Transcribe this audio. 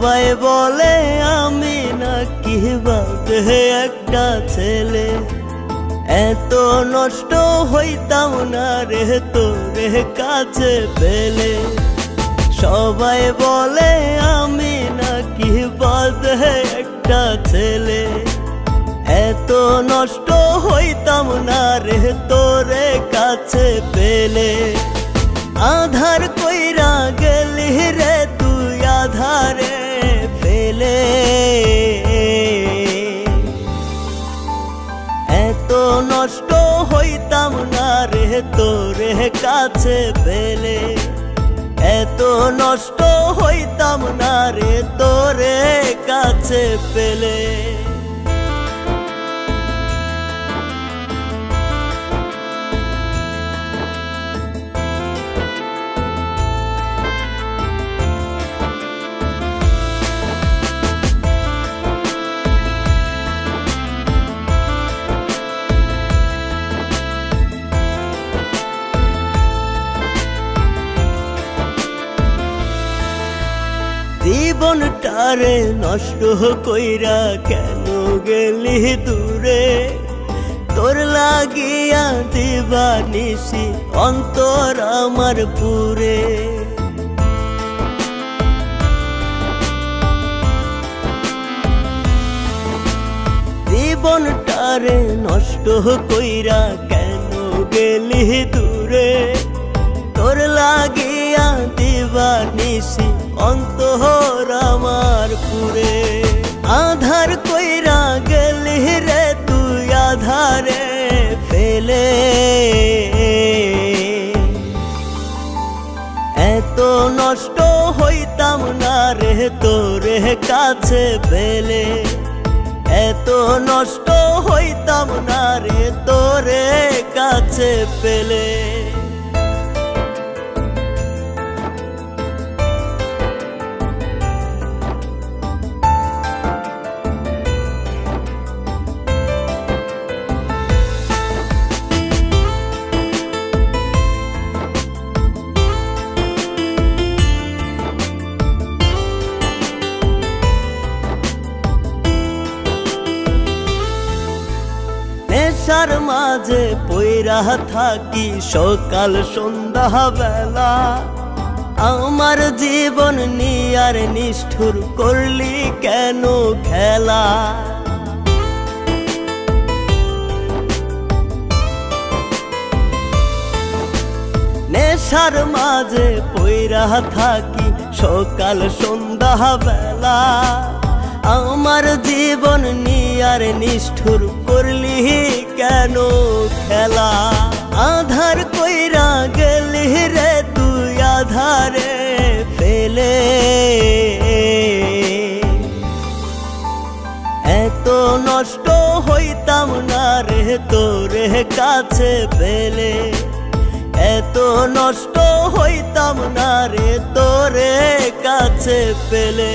সবাই বলে আমি নাকি বাদে একটা ছেলে, এত নষ্ট হইতাম না রে তোরে কাছে পেলে। সবাই বলে আমি নাকি বাদে একটা ছেলে, এত নষ্ট হইতাম না রে তোরে কাছে পেলে। আধার কইরা গেলি রে তুই আধারে ফেলে, এত নষ্ট হইতাম না রে তোরে কাছে পেলে, এত নষ্ট হইতাম না রে তোরে কাছে পেলে। জীবনটারে নষ্ট কইরা কেন গেলি দূরে, তোর লাগিয়া দিবানিসি অন্তর আমার পুরে। জীবনটারে নষ্ট কইরা কেন গেলি দূরে, তোর লাগিয়া দিবানিসি অন্তর আমার পুরে। আধার কইরা গেলি রে তুই আধারে ফেলে, এত নষ্ট হইতাম না রে তোরে কাছে পেলে, এত নষ্ট হইতাম না রে তোরে কাছে পেলে। নেশার মাঝে পইরা থাকি সকাল সন্ধ্যা বেলা, আমার জীবন নিয়ার নিষ্ঠুর করলি কেন খেলা। নেশার মাঝে পইরা থাকি সকাল সন্ধ্যা বেলা, আমার জীবন নিয়ার নিষ্ঠুর করলি কেন খেলা। আধার কইরা গেলি রে তুই আধারে ফেলে, এত নষ্ট হইতাম না রে তোরে কাছে পেলে, এত নষ্ট হইতাম না রে তোরে কাছে পেলে।